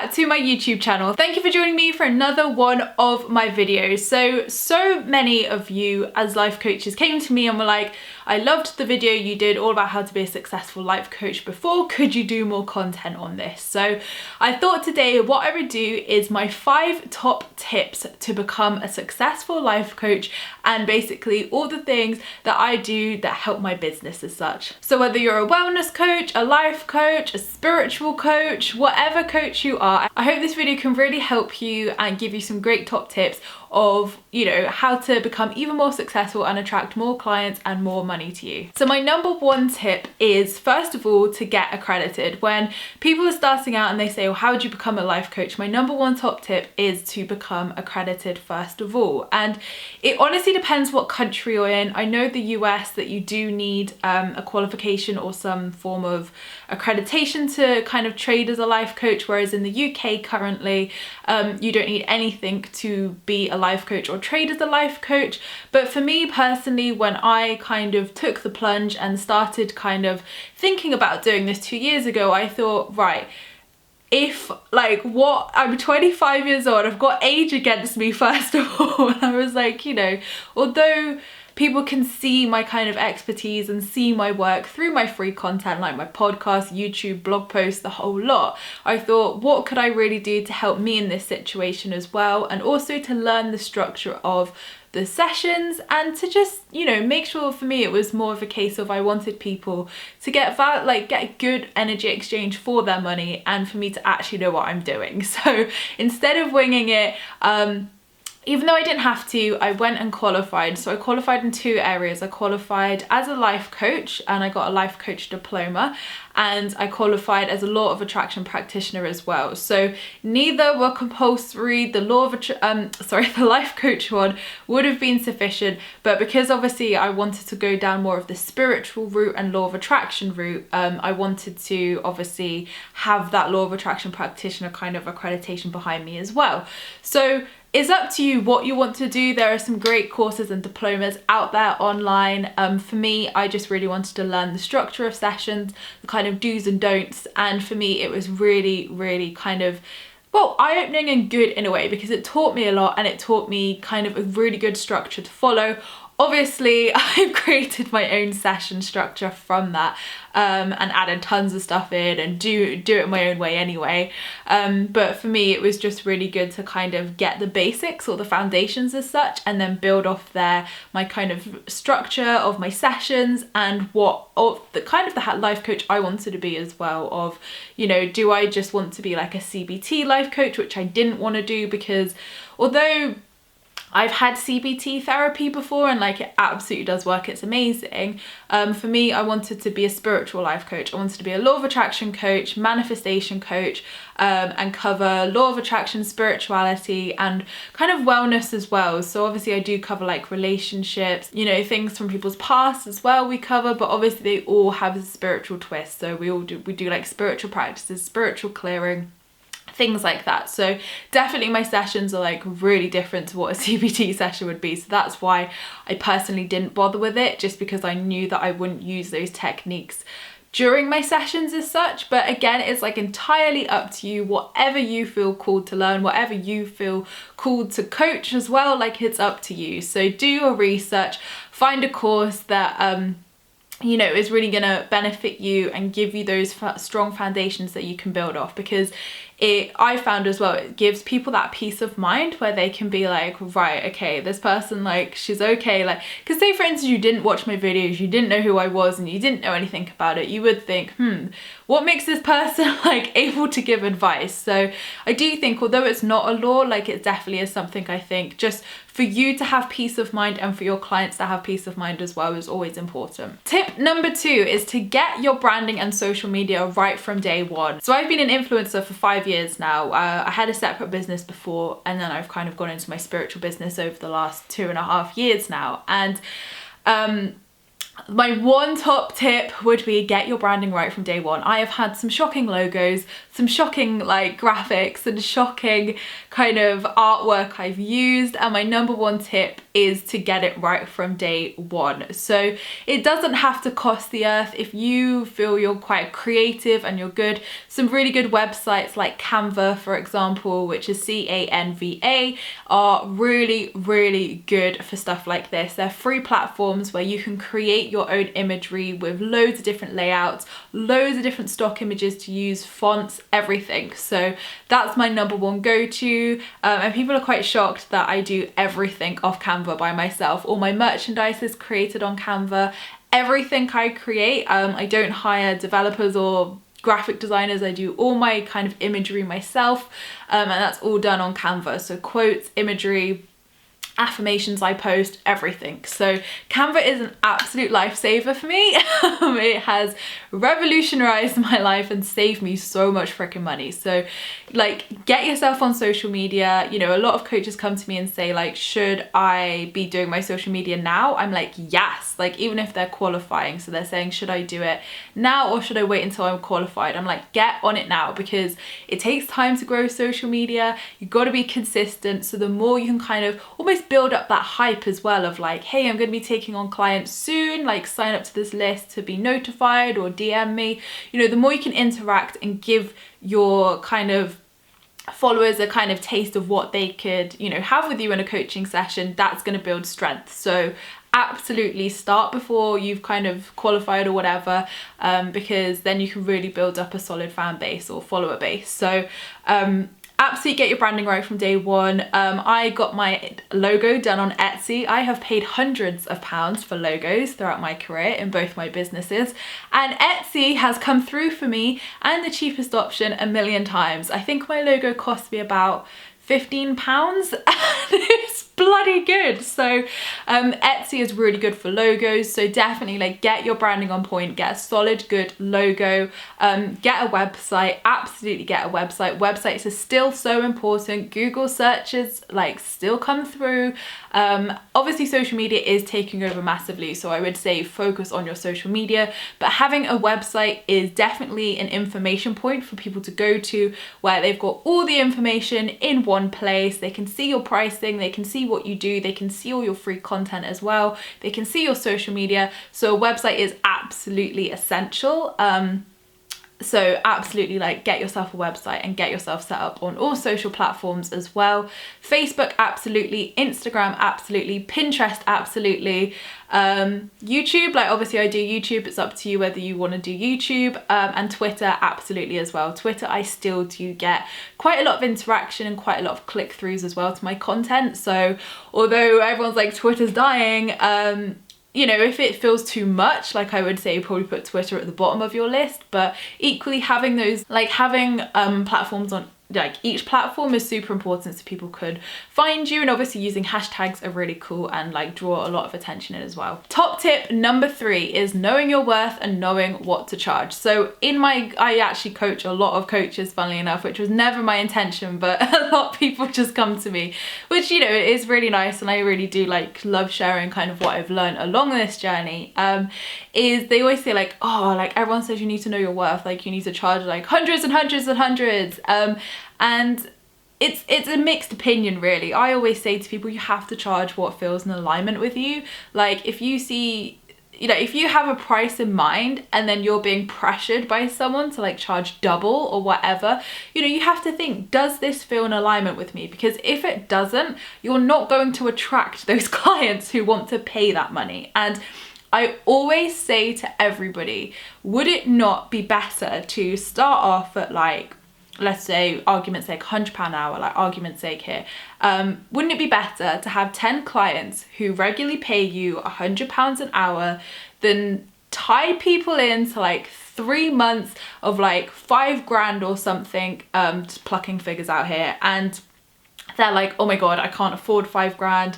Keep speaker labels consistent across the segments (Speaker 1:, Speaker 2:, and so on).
Speaker 1: back to my YouTube channel. Thank you for joining me for another one of my videos. So many of you as life coaches came to me and were like, I loved the video you did all about how to be a successful life coach before. Could you do more content on this? So I thought today what I would do is my 5 top tips to become a successful life coach, and basically all the things that I do that help my business as such. So whether you're a wellness coach, a life coach, a spiritual coach, whatever coach you are, I hope this video can really help you and give you some great top tips of, you know, how to become even more successful and attract more clients and more money to you. So my number 1 tip is, first of all, to get accredited. When people are starting out and they say, well, how would you become a life coach? My number 1 top tip is to become accredited first of all. And it honestly depends what country you're in. I know the US that you do need a qualification or some form of accreditation to kind of trade as a life coach, whereas in the UK currently, you don't need anything to be a life coach or trade as a life coach. But for me personally, when I kind of took the plunge and started kind of thinking about doing this 2 years ago, I thought, right, if I'm 25 years old, I've got age against me first of all. And I was like, you know, although people can see my kind of expertise and see my work through my free content like my podcast, YouTube, blog posts, the whole lot, I thought, what could I really do to help me in this situation as well, and also to learn the structure of the sessions and to just, you know, make sure. For me it was more of a case of I wanted people to get a good energy exchange for their money and for me to actually know what I'm doing. So instead of winging it, even though I didn't have to, I went and qualified. So I qualified in 2 areas. I qualified as a life coach and I got a life coach diploma, and I qualified as a law of attraction practitioner as well. So neither were compulsory. The the life coach one would have been sufficient, but because obviously I wanted to go down more of the spiritual route and law of attraction route, I wanted to obviously have that law of attraction practitioner kind of accreditation behind me as well. So it's up to you what you want to do. There are some great courses and diplomas out there online. For me, I just really wanted to learn the structure of sessions, the kind of do's and don'ts, and for me it was really kind of, well, eye-opening and good in a way, because it taught me a lot and it taught me kind of a really good structure to follow. Obviously, I've created my own session structure from that, and added tons of stuff in and do it my own way anyway. But for me, it was just really good to kind of get the basics or the foundations as such, and then build off there my kind of structure of my sessions and the kind of the life coach I wanted to be as well. Of, you know, do I just want to be like a CBT life coach, which I didn't want to do, because although I've had CBT therapy before and like it absolutely does work, it's amazing. For me, I wanted to be a spiritual life coach. I wanted to be a law of attraction coach, manifestation coach, and cover law of attraction, spirituality, and kind of wellness as well. So obviously I do cover like relationships, you know, things from people's past as well we cover, but obviously they all have a spiritual twist. So we do like spiritual practices, spiritual clearing, things like that. So definitely my sessions are like really different to what a CBT session would be. So that's why I personally didn't bother with it, just because I knew that I wouldn't use those techniques during my sessions as such. But again, it's like entirely up to you, whatever you feel called to learn, whatever you feel called to coach as well, like it's up to you. So do your research, find a course that you know, is really gonna benefit you and give you those strong foundations that you can build off, because I found as well, it gives people that peace of mind where they can be like, right, okay, this person, like, she's okay. Like, because say for instance you didn't watch my videos, you didn't know who I was and you didn't know anything about it, you would think, what makes this person like able to give advice? So I do think, although it's not a law, like it definitely is something I think just for you to have peace of mind and for your clients to have peace of mind as well is always important. Tip number 2 is to get your branding and social media right from day one. So I've been an influencer for 5 years now. I had a separate business before, and then I've kind of gone into my spiritual business over the last 2.5 years now. And My one top tip would be get your branding right from day one. I have had some shocking logos, some shocking like graphics and shocking kind of artwork I've used, and my number one tip is to get it right from day one. So it doesn't have to cost the earth. If you feel you're quite creative and you're good, some really good websites like Canva, for example, which is Canva, are really, really good for stuff like this. They're free platforms where you can create your own imagery with loads of different layouts, loads of different stock images to use, fonts, everything. So that's my number one go-to, and people are quite shocked that I do everything off Canva by myself. All my merchandise is created on Canva. Everything I create, I don't hire developers or graphic designers. I do all my kind of imagery myself, and that's all done on Canva. So quotes, imagery, affirmations I post, everything. So Canva is an absolute lifesaver for me. It has revolutionized my life and saved me so much freaking money. So like, get yourself on social media. You know, a lot of coaches come to me and say like, should I be doing my social media now? I'm like, yes. Like, even if they're qualifying, so they're saying, should I do it now or should I wait until I'm qualified? I'm like, get on it now, because it takes time to grow social media. You've got to be consistent. So the more you can kind of almost build up that hype as well of like, hey, I'm going to be taking on clients soon, like sign up to this list to be notified or DM me. You know, the more you can interact and give your kind of followers a kind of taste of what they could, you know, have with you in a coaching session, that's going to build strength. So absolutely start before you've kind of qualified or whatever, because then you can really build up a solid fan base or follower base. So absolutely get your branding right from day one. I got my logo done on Etsy. I have paid hundreds of pounds for logos throughout my career in both my businesses, and Etsy has come through for me and the cheapest option a million times. I think my logo cost me about £15 and it's bloody good. So Etsy is really good for logos, so definitely like get your branding on point, get a solid good logo, get a website, absolutely get a website. Websites are still so important. Google searches like still come through. Obviously social media is taking over massively, so I would say focus on your social media, but having a website is definitely an information point for people to go to, where they've got all the information in one place. They can see your pricing, they can see what you do, they can see all your free content as well, they can see your social media. So a website is absolutely essential. So absolutely like get yourself a website and get yourself set up on all social platforms as well. Facebook, absolutely. Instagram, absolutely. Pinterest, absolutely. YouTube, like obviously I do YouTube, it's up to you whether you want to do YouTube, and Twitter, absolutely as well. Twitter, I still do get quite a lot of interaction and quite a lot of click-throughs as well to my content. So although everyone's like Twitter's dying, you know, if it feels too much, like I would say probably put Twitter at the bottom of your list, but equally having those, like having platforms on, like each platform is super important so people could find you, and obviously using hashtags are really cool and like draw a lot of attention in as well. Top tip number 3 is knowing your worth and knowing what to charge. So I actually coach a lot of coaches, funnily enough, which was never my intention, but a lot of people just come to me, which, you know, is really nice, and I really do like love sharing kind of what I've learned along this journey. Is they always say like, oh, like everyone says you need to know your worth, like you need to charge like hundreds and hundreds and hundreds. And it's a mixed opinion really. I always say to people, you have to charge what feels in alignment with you. Like if you see, you know, if you have a price in mind and then you're being pressured by someone to like charge double or whatever, you know, you have to think, does this feel in alignment with me? Because if it doesn't, you're not going to attract those clients who want to pay that money. And I always say to everybody, would it not be better to start off at like, let's say, argument's sake, £100 an hour, like argument's sake here. Wouldn't it be better to have 10 clients who regularly pay you £100 an hour than tie people into like 3 months of like 5 grand or something, just plucking figures out here, and they're like, oh my God, I can't afford 5 grand.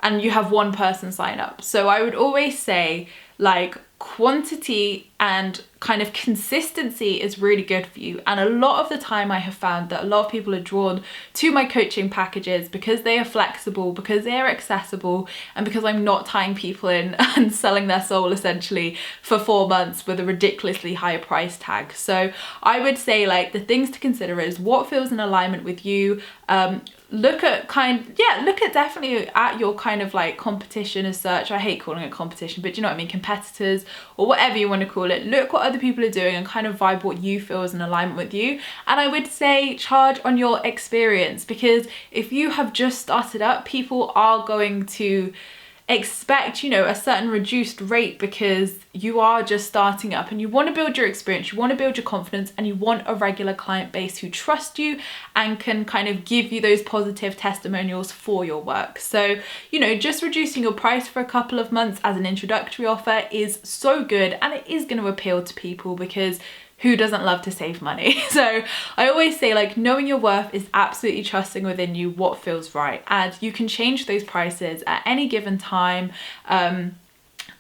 Speaker 1: And you have one person sign up. So I would always say, like, quantity and kind of consistency is really good for you. And a lot of the time I have found that a lot of people are drawn to my coaching packages because they are flexible, because they are accessible, and because I'm not tying people in and selling their soul essentially for 4 months with a ridiculously high price tag. So I would say like the things to consider is what feels in alignment with you. Look at definitely at your kind of like competition as such. I hate calling it competition, but do you know what I mean? Competitors, or whatever you want to call it. Look what other people are doing and kind of vibe what you feel is in alignment with you. And I would say charge on your experience, because if you have just started up, people are going to expect, you know, a certain reduced rate because you are just starting up and you want to build your experience, you want to build your confidence, and you want a regular client base who trust you and can kind of give you those positive testimonials for your work. So, you know, just reducing your price for a couple of months as an introductory offer is so good, and it is going to appeal to people because who doesn't love to save money? So I always say like knowing your worth is absolutely trusting within you what feels right, and you can change those prices at any given time.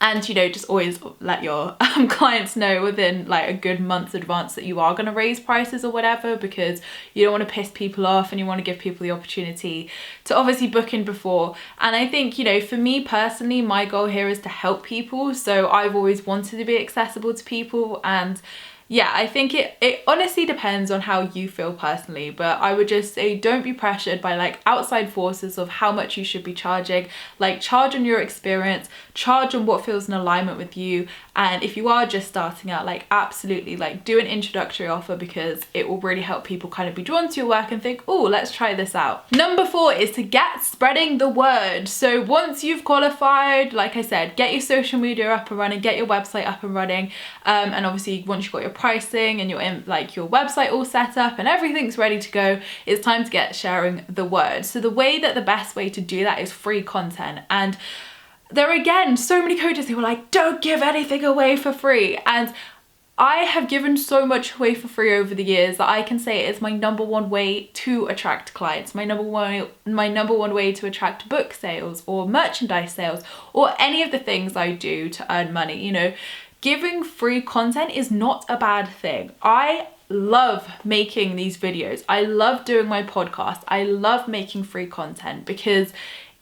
Speaker 1: And you know, just always let your clients know within like a good month's advance that you are going to raise prices or whatever, because you don't want to piss people off and you want to give people the opportunity to obviously book in before. And I think, you know, for me personally, my goal here is to help people. So I've always wanted to be accessible to people, and yeah, I think it honestly depends on how you feel personally, but I would just say don't be pressured by like outside forces of how much you should be charging. Like charge on your experience, charge on what feels in alignment with you. And if you are just starting out, like absolutely like do an introductory offer, because it will really help people kind of be drawn to your work and think, oh, let's try this out. Number 4 is to get spreading the word. So once you've qualified, like I said, get your social media up and running, get your website up and running. And obviously once you've got your pricing and your website all set up and everything's ready to go, it's time to get sharing the word. So the best way to do that is free content. And there are again so many coaches who are like, don't give anything away for free. And I have given so much away for free over the years that I can say it's my number one way to attract clients, my number one way to attract book sales or merchandise sales or any of the things I do to earn money. You know, giving free content is not a bad thing. I love making these videos. I love doing my podcast. I love making free content because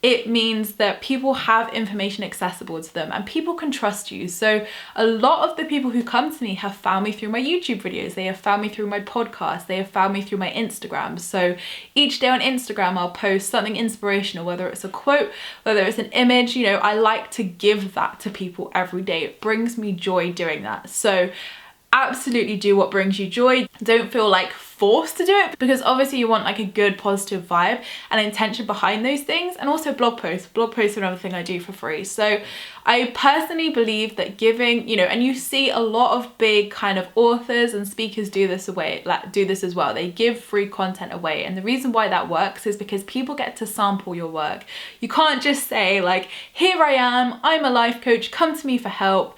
Speaker 1: it means that people have information accessible to them and people can trust you. So a lot of the people who come to me have found me through my YouTube videos. They have found me through my podcast. They have found me through my Instagram. So each day on Instagram, I'll post something inspirational, whether it's a quote, whether it's an image. You know, I like to give that to people every day. It brings me joy doing that. So absolutely do what brings you joy. Don't feel like forced to do it, because obviously you want like a good positive vibe and intention behind those things. And also blog posts are another thing I do for free. So I personally believe that giving, you know, and you see a lot of big kind of authors and speakers do this as well. They give free content away, and the reason why that works is because people get to sample your work. You can't just say like, here I am, I'm a life coach, come to me for help.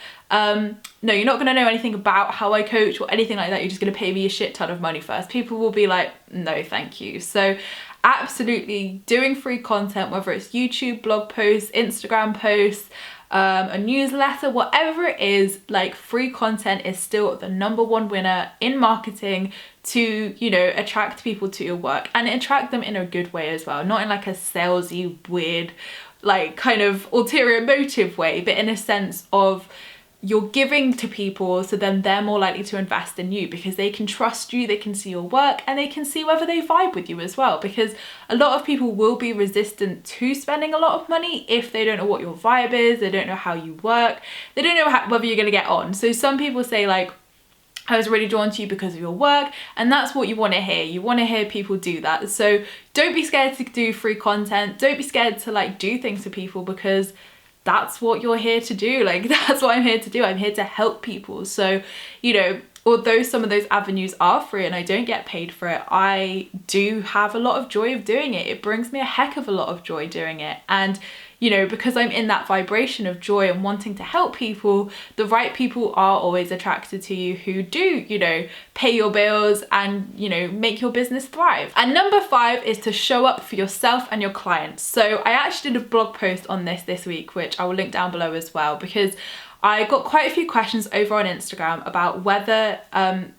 Speaker 1: No, you're not going to know anything about how I coach or anything like that. You're just going to pay me a shit ton of money first. People will be like, no, thank you. So absolutely doing free content, whether it's YouTube, blog posts, Instagram posts, a newsletter, whatever it is, like free content is still the number one winner in marketing to, you know, attract people to your work and attract them in a good way as well. Not in like a salesy, weird, like kind of ulterior motive way, but in a sense of you're giving to people, so then they're more likely to invest in you because they can trust you, they can see your work, and they can see whether they vibe with you as well. Because a lot of people will be resistant to spending a lot of money if they don't know what your vibe is, they don't know how you work, they don't know whether you're going to get on. So some people say like, I was really drawn to you because of your work, and that's what you want to hear. You want to hear people do that. So don't be scared to do free content. Don't be scared to like do things for people, because that's what you're here to do. Like, that's what I'm here to do. I'm here to help people. So, you know, although some of those avenues are free and I don't get paid for it, I do have a lot of joy of doing it. It brings me a heck of a lot of joy doing it. And, you know, because I'm in that vibration of joy and wanting to help people, the right people are always attracted to you who do, you know, pay your bills and, you know, make your business thrive. And number 5 is to show up for yourself and your clients. So I actually did a blog post on this week, which I will link down below as well, because I got quite a few questions over on Instagram about whether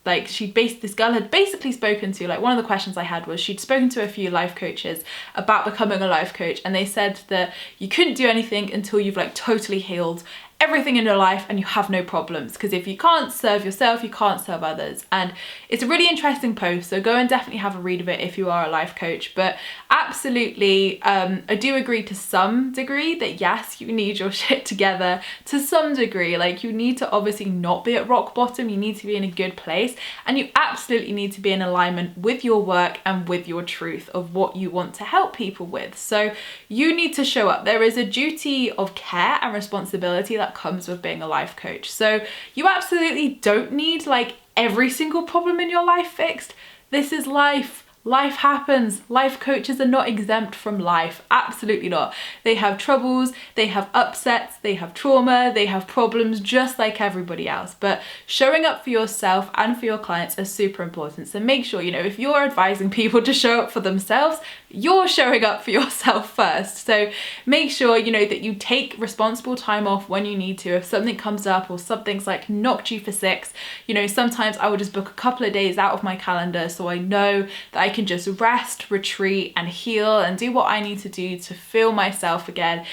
Speaker 1: like this girl had basically spoken to, like, one of the questions I had was she'd spoken to a few life coaches about becoming a life coach, and they said that you couldn't do anything until you've like totally healed everything in your life and you have no problems, because if you can't serve yourself, you can't serve others. And it's a really interesting post, so go and definitely have a read of it if you are a life coach. But absolutely, I do agree to some degree that yes, you need your shit together to some degree. Like, you need to obviously not be at rock bottom, you need to be in a good place, and you absolutely need to be in alignment with your work and with your truth of what you want to help people with. So you need to show up. There is a duty of care and responsibility that comes with being a life coach. So you absolutely don't need like every single problem in your life fixed. This is life. Life happens. Life coaches are not exempt from life. Absolutely not. They have troubles, they have upsets, they have trauma, they have problems just like everybody else. But showing up for yourself and for your clients is super important. So make sure, you know, if you're advising people to show up for themselves, you're showing up for yourself first. So make sure, you know, that you take responsible time off when you need to. If something comes up or something's like knocked you for six, you know, sometimes I will just book a couple of days out of my calendar so I know that I can just rest, retreat and heal and do what I need to do to feel myself again,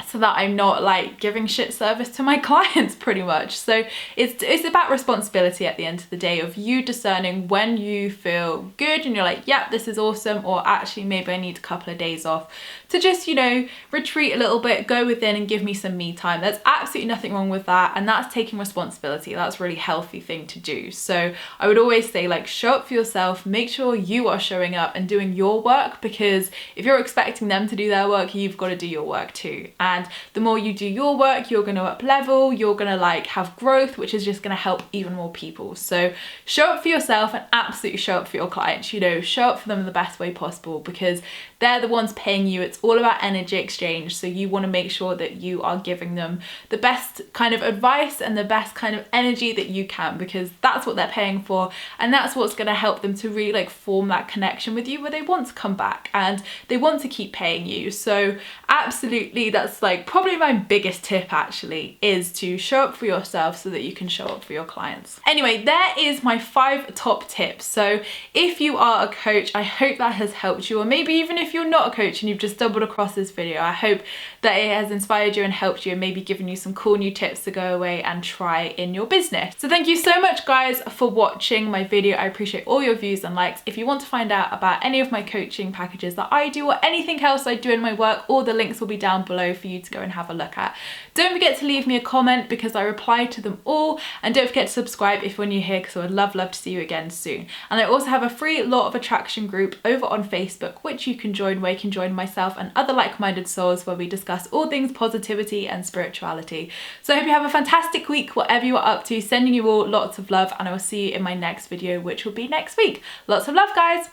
Speaker 1: so that I'm not like giving shit service to my clients pretty much. So it's about responsibility at the end of the day, of you discerning when you feel good and you're like, yeah, this is awesome, or actually maybe I need a couple of days off to just, you know, retreat a little bit, go within and give me some me time. There's absolutely nothing wrong with that, and that's taking responsibility. That's a really healthy thing to do. So I would always say, like, show up for yourself, make sure you are showing up and doing your work, because if you're expecting them to do their work, you've got to do your work too. And the more you do your work, you're going to up level, you're going to like have growth, which is just going to help even more people. So show up for yourself and absolutely show up for your clients. You know, show up for them in the best way possible, because they're the ones paying you. It's all about energy exchange. So you want to make sure that you are giving them the best kind of advice and the best kind of energy that you can, because that's what they're paying for, and that's what's going to help them to really like form that connection with you where they want to come back and they want to keep paying you. So absolutely, that's like probably my biggest tip actually, is to show up for yourself so that you can show up for your clients. Anyway, there is my 5 top tips. So if you are a coach, I hope that has helped you, or maybe even if you're not a coach and you've just stumbled across this video, I hope that it has inspired you and helped you and maybe given you some cool new tips to go away and try in your business. So thank you so much guys for watching my video. I appreciate all your views and likes. If you want to find out about any of my coaching packages that I do, or anything else I do in my work, all the links will be down below for you to go and have a look at. Don't forget to leave me a comment, because I reply to them all, and don't forget to subscribe if you're new here, because I would love to see you again soon. And I also have a free Law of Attraction group over on Facebook, which you can join, where you can join myself and other like-minded souls, where we discuss all things positivity and spirituality. So I hope you have a fantastic week, whatever you are up to. Sending you all lots of love, and I will see you in my next video, which will be next week. Lots of love guys.